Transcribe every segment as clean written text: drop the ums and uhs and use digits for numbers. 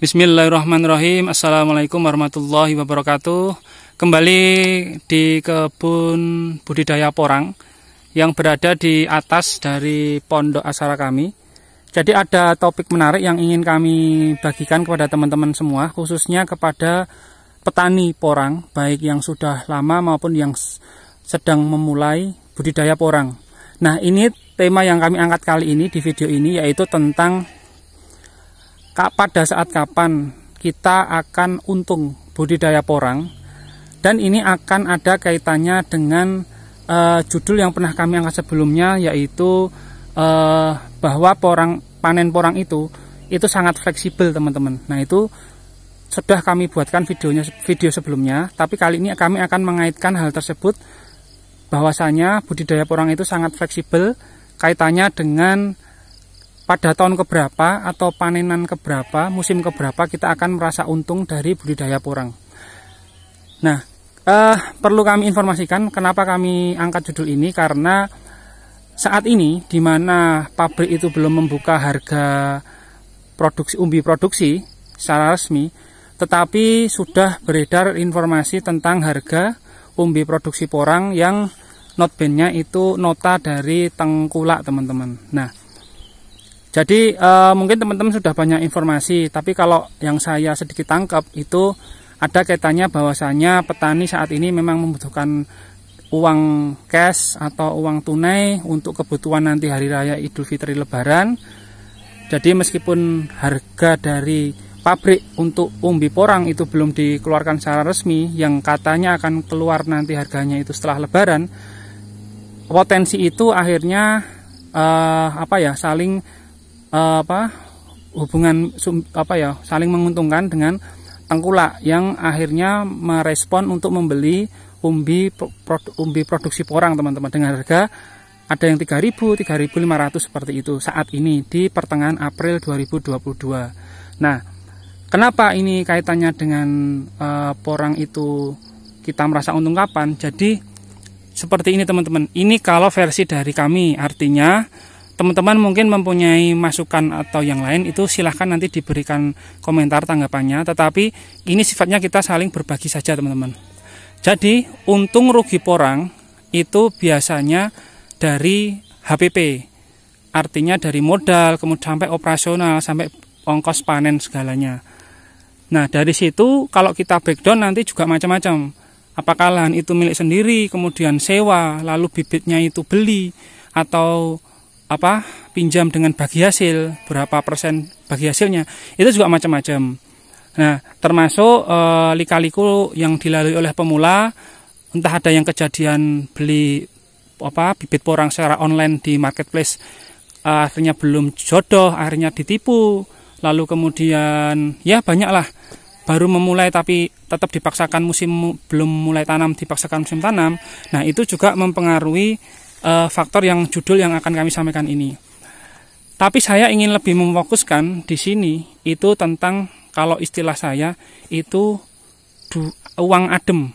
Bismillahirrahmanirrahim. Assalamualaikum warahmatullahi wabarakatuh. Kembali di kebun budidaya porang yang berada di atas dari pondok asara kami. Jadi ada topik menarik yang ingin kami bagikan kepada teman-teman semua, khususnya kepada petani porang, baik yang sudah lama maupun yang sedang memulai budidaya porang. Nah, ini tema yang kami angkat kali ini di video ini, yaitu tentang pada saat kapan kita akan untung budidaya porang. Dan ini akan ada kaitannya dengan judul yang pernah kami angkat sebelumnya, yaitu bahwa panen porang itu sangat fleksibel, teman-teman. Nah, itu sudah kami buatkan video sebelumnya, tapi kali ini kami akan mengaitkan hal tersebut, bahwasanya budidaya porang itu sangat fleksibel, kaitannya dengan pada tahun keberapa atau panenan keberapa, musim keberapa kita akan merasa untung dari budidaya porang. Nah, perlu kami informasikan kenapa kami angkat judul ini, karena saat ini di mana pabrik itu belum membuka harga umbi produksi secara resmi, tetapi sudah beredar informasi tentang harga umbi produksi porang yang notabene itu nota dari Tengkulak, teman-teman. Nah, jadi mungkin teman-teman sudah banyak informasi, tapi kalau yang saya sedikit tangkap itu ada kaitannya bahwasanya petani saat ini memang membutuhkan uang cash atau uang tunai untuk kebutuhan nanti hari raya Idul Fitri Lebaran. Jadi meskipun harga dari pabrik untuk umbi porang itu belum dikeluarkan secara resmi, yang katanya akan keluar nanti harganya itu setelah Lebaran, potensi itu akhirnya saling menguntungkan dengan Tengkulak yang akhirnya merespon untuk membeli umbi produksi porang, teman-teman, dengan harga ada yang 3.000, 3.500 seperti itu saat ini di pertengahan April 2022. Nah, kenapa ini kaitannya dengan porang itu kita merasa untung kapan? Jadi seperti ini, teman-teman. Ini kalau versi dari kami, artinya teman-teman mungkin mempunyai masukan atau yang lain, itu silahkan nanti diberikan komentar tanggapannya. Tetapi ini sifatnya kita saling berbagi saja, teman-teman. Jadi untung rugi porang itu biasanya dari HPP, artinya dari modal, kemudian sampai operasional, sampai ongkos panen segalanya. Nah, dari situ kalau kita breakdown nanti juga macam-macam. Apakah lahan itu milik sendiri, kemudian sewa, lalu bibitnya itu beli, atau pinjam dengan bagi hasil, berapa persen bagi hasilnya, itu juga macam-macam. Nah, termasuk lika-liku yang dilalui oleh pemula, entah ada yang kejadian beli bibit porang secara online di marketplace, akhirnya belum jodoh, akhirnya ditipu, lalu kemudian ya banyaklah, baru memulai tapi tetap dipaksakan belum mulai tanam, dipaksakan musim tanam. Nah, itu juga mempengaruhi faktor yang judul yang akan kami sampaikan ini. Tapi saya ingin lebih memfokuskan di sini itu tentang, kalau istilah saya itu uang adem,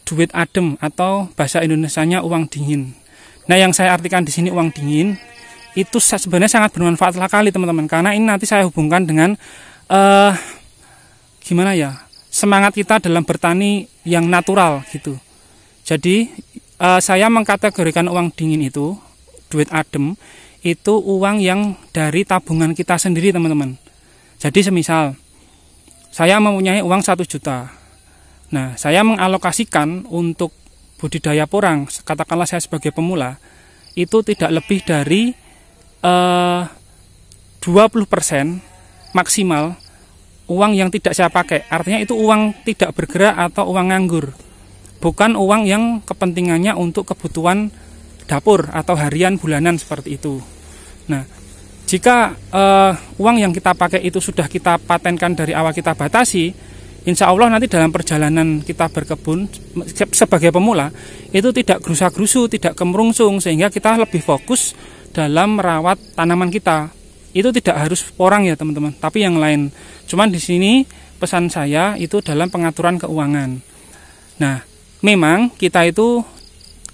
duit adem, atau bahasa Indonesianya uang dingin. Nah, yang saya artikan di sini uang dingin itu sebenarnya sangat bermanfaat sekali, teman-teman, karena ini nanti saya hubungkan dengan semangat kita dalam bertani yang natural gitu. Jadi saya mengkategorikan uang dingin itu, duit adem, itu uang yang dari tabungan kita sendiri, teman-teman. Jadi semisal saya mempunyai uang 1 juta. Nah, saya mengalokasikan untuk budidaya porang, katakanlah saya sebagai pemula, itu tidak lebih dari 20% maksimal uang yang tidak saya pakai. Artinya itu uang tidak bergerak atau uang nganggur, bukan uang yang kepentingannya untuk kebutuhan dapur atau harian, bulanan, seperti itu. Nah, jika uang yang kita pakai itu sudah kita patenkan dari awal, kita batasi, insya Allah nanti dalam perjalanan kita berkebun sebagai pemula itu tidak gerusa-gerusu, tidak kemerungsung, sehingga kita lebih fokus dalam merawat tanaman kita. Itu tidak harus porang ya, teman-teman, tapi yang lain. Cuman di sini pesan saya itu dalam pengaturan keuangan. Nah, memang kita itu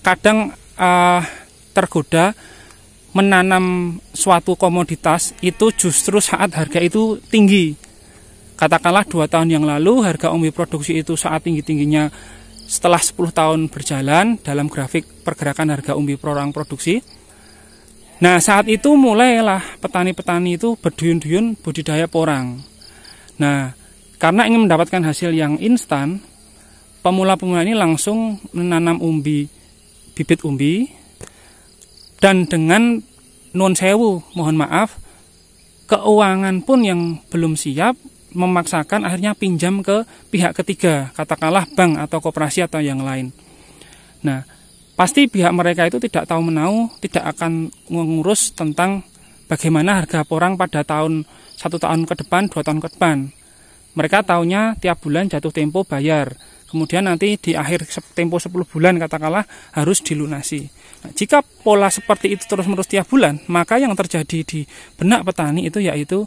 kadang tergoda menanam suatu komoditas itu justru saat harga itu tinggi. Katakanlah 2 tahun yang lalu harga umbi produksi itu saat tinggi-tingginya, setelah 10 tahun berjalan dalam grafik pergerakan harga umbi per orang produksi. Nah, saat itu mulailah petani-petani itu berduyun-duyun budidaya porang. Nah, karena ingin mendapatkan hasil yang instan, pemula-pemula ini langsung menanam bibit umbi, dan dengan nuwun sewu, mohon maaf, keuangan pun yang belum siap, memaksakan akhirnya pinjam ke pihak ketiga, katakanlah bank atau koperasi atau yang lain. Nah, pasti pihak mereka itu tidak tahu menau, tidak akan mengurus tentang bagaimana harga porang pada 1 tahun ke depan, 2 tahun ke depan. Mereka taunya tiap bulan jatuh tempo bayar, kemudian nanti di akhir tempo 10 bulan katakanlah harus dilunasi. Nah, jika pola seperti itu terus-menerus tiap bulan, maka yang terjadi di benak petani itu yaitu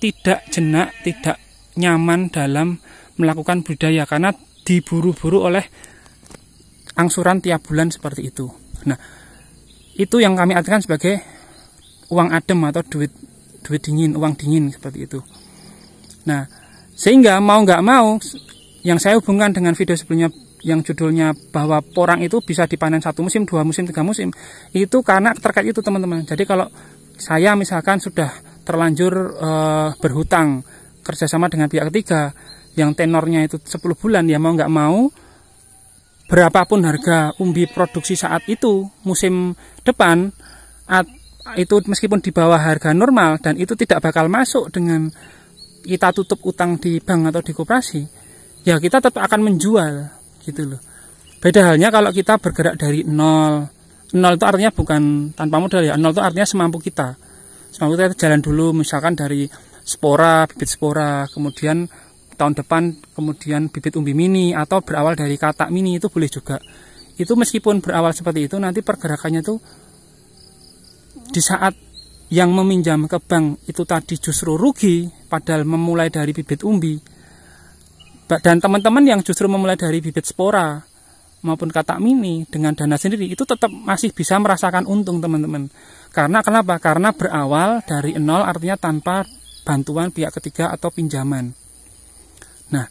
tidak jenak, tidak nyaman dalam melakukan budidaya karena diburu-buru oleh angsuran tiap bulan seperti itu. Nah, itu yang kami artikan sebagai uang adem atau duit dingin, uang dingin seperti itu. Nah, sehingga mau nggak mau, yang saya hubungkan dengan video sebelumnya yang judulnya bahwa porang itu bisa dipanen 1 musim, 2 musim, 3 musim, itu karena terkait itu teman-teman. Jadi kalau saya misalkan sudah terlanjur berhutang kerjasama dengan pihak ketiga yang tenornya itu 10 bulan, ya mau nggak mau berapapun harga umbi produksi saat itu musim depan itu meskipun di bawah harga normal dan itu tidak bakal masuk dengan kita tutup utang di bank atau di koperasi, ya kita tetap akan menjual gitu loh. Beda halnya kalau kita bergerak dari nol itu artinya bukan tanpa modal ya, nol itu artinya semampu kita jalan dulu, misalkan dari spora, bibit spora, kemudian tahun depan kemudian bibit umbi mini atau berawal dari katak mini, itu boleh juga. Itu meskipun berawal seperti itu, nanti pergerakannya tuh di saat yang meminjam ke bank itu tadi justru rugi padahal memulai dari bibit umbi, dan teman-teman yang justru memulai dari bibit spora maupun katak mini dengan dana sendiri itu tetap masih bisa merasakan untung teman-teman. Karena kenapa? Karena berawal dari nol, artinya tanpa bantuan pihak ketiga atau pinjaman. Nah,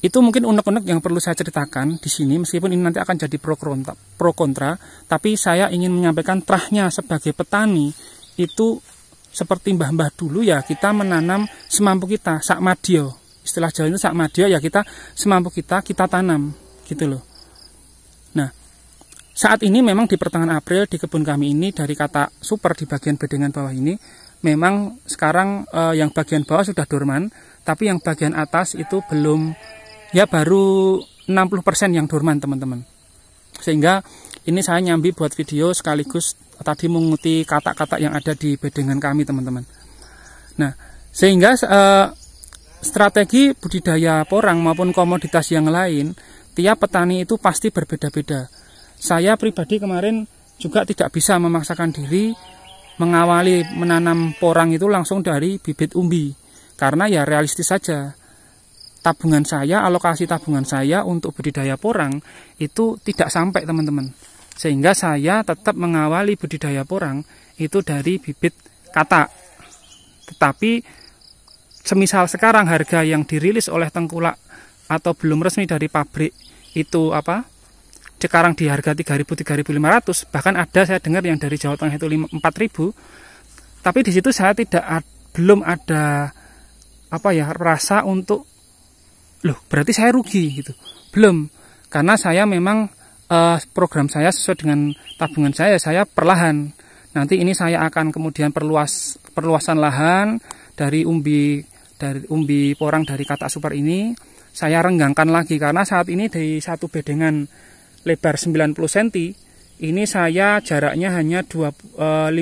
itu mungkin unek-unek yang perlu saya ceritakan di sini, meskipun ini nanti akan jadi pro kontra, tapi saya ingin menyampaikan terahnya sebagai petani itu seperti mbah-mbah dulu ya, kita menanam semampu kita, sakmadyo. Istilah Jawa itu sakmadyo ya, kita semampu kita tanam gitu loh. Nah, saat ini memang di pertengahan April di kebun kami ini dari kata super di bagian bedengan bawah ini memang sekarang yang bagian bawah sudah dorman, tapi yang bagian atas itu belum, ya baru 60% yang dorman teman-teman. Sehingga ini saya nyambi buat video sekaligus tadi menguti kata-kata yang ada di bedengan kami teman-teman. Nah, sehingga strategi budidaya porang maupun komoditas yang lain tiap petani itu pasti berbeda-beda. Saya pribadi kemarin juga tidak bisa memaksakan diri mengawali menanam porang itu langsung dari bibit umbi, karena ya realistis saja. Tabungan saya, alokasi tabungan saya untuk budidaya porang itu tidak sampai teman-teman. Sehingga saya tetap mengawali budidaya porang itu dari bibit katak. Tetapi semisal sekarang harga yang dirilis oleh Tengkulak atau belum resmi dari pabrik itu sekarang di harga 3.000-3.500, bahkan ada saya dengar yang dari Jawa Tengah itu 4.000. Tapi di situ saya belum ada rasa untuk berarti saya rugi gitu. Belum, karena saya memang program saya sesuai dengan tabungan saya perlahan. Nanti ini saya akan kemudian perluasan lahan dari umbi porang dari katak super ini saya renggangkan lagi, karena saat ini dari satu bedengan lebar 90 cm ini saya jaraknya hanya 15-20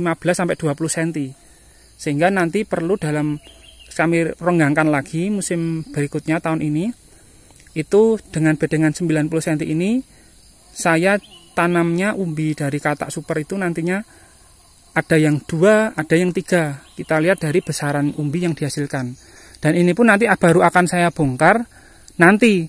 cm, sehingga nanti perlu kami renggangkan lagi musim berikutnya tahun ini itu dengan bedengan 90 cm ini saya tanamnya umbi dari katak super itu nantinya ada yang 2, ada yang 3. Kita lihat dari besaran umbi yang dihasilkan. Dan ini pun nanti baru akan saya bongkar nanti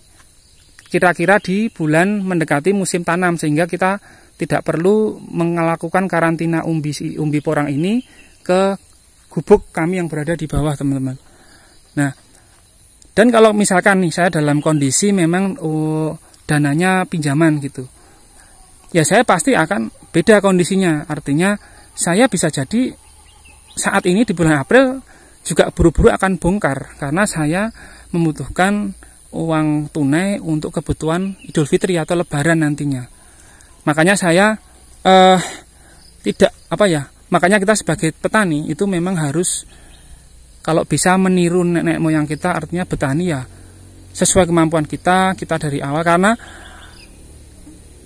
kira-kira di bulan mendekati musim tanam, sehingga kita tidak perlu melakukan karantina umbi porang ini ke gubuk kami yang berada di bawah teman-teman. Nah, Dan kalau misalkan nih saya dalam kondisi memang dananya pinjaman gitu, ya saya pasti akan beda kondisinya. Artinya saya bisa jadi saat ini di bulan April juga buru-buru akan bongkar karena saya membutuhkan uang tunai untuk kebutuhan Idul Fitri atau Lebaran nantinya. Makanya saya makanya kita sebagai petani itu memang harus, kalau bisa meniru nenek moyang kita, artinya bertani ya sesuai kemampuan kita dari awal. Karena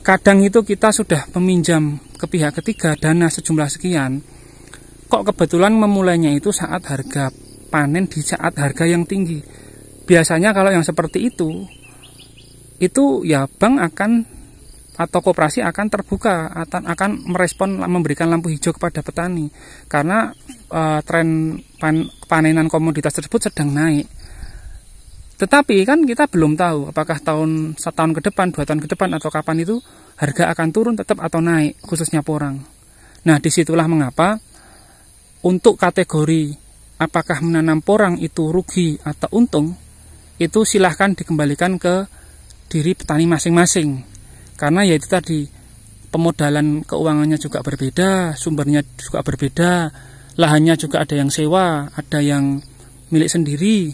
kadang itu kita sudah meminjam ke pihak ketiga dana sejumlah sekian, kok kebetulan memulainya itu saat harga panen di saat harga yang tinggi. Biasanya kalau yang seperti itu ya bank akan atau koperasi akan terbuka, akan merespon, memberikan lampu hijau kepada petani karena tren panenan komoditas tersebut sedang naik. Tetapi kan kita belum tahu apakah setahun ke depan, 2 tahun ke depan, atau kapan itu harga akan turun tetap atau naik, khususnya porang. Nah, disitulah mengapa untuk kategori apakah menanam porang itu rugi atau untung, itu silahkan dikembalikan ke diri petani masing-masing. Karena ya itu tadi, pemodalan keuangannya juga berbeda, sumbernya juga berbeda, lahannya juga ada yang sewa, ada yang milik sendiri,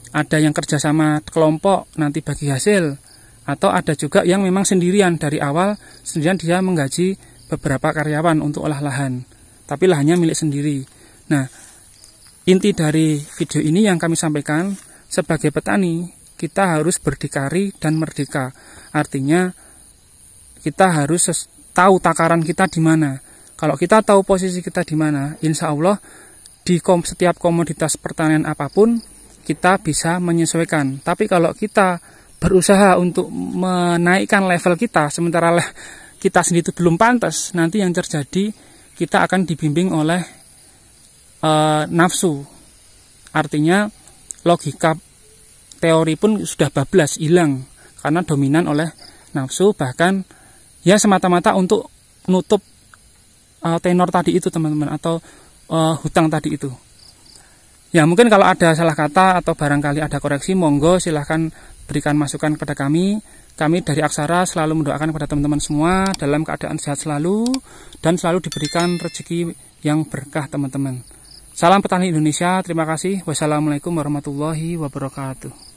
ada yang kerjasama kelompok nanti bagi hasil, atau ada juga yang memang sendirian dari awal, sendirian dia menggaji beberapa karyawan untuk olah lahan, tapi lahannya milik sendiri. Nah, inti dari video ini yang kami sampaikan, sebagai petani kita harus berdikari dan merdeka. Artinya kita harus tahu takaran kita di mana. Kalau kita tahu posisi kita di mana, insya Allah di setiap komoditas pertanian apapun kita bisa menyesuaikan. Tapi kalau kita berusaha untuk menaikkan level kita, sementara kita sendiri itu belum pantas, nanti yang terjadi kita akan dibimbing oleh nafsu. Artinya logika teori pun sudah bablas, hilang karena dominan oleh nafsu, bahkan ya semata-mata untuk menutup tenor tadi itu teman-teman, atau hutang tadi itu. Ya mungkin kalau ada salah kata atau barangkali ada koreksi, monggo silahkan berikan masukan kepada kami. Kami dari Aksara selalu mendoakan kepada teman-teman semua dalam keadaan sehat selalu dan selalu diberikan rezeki yang berkah teman-teman. Salam petani Indonesia, terima kasih. Wassalamualaikum warahmatullahi wabarakatuh.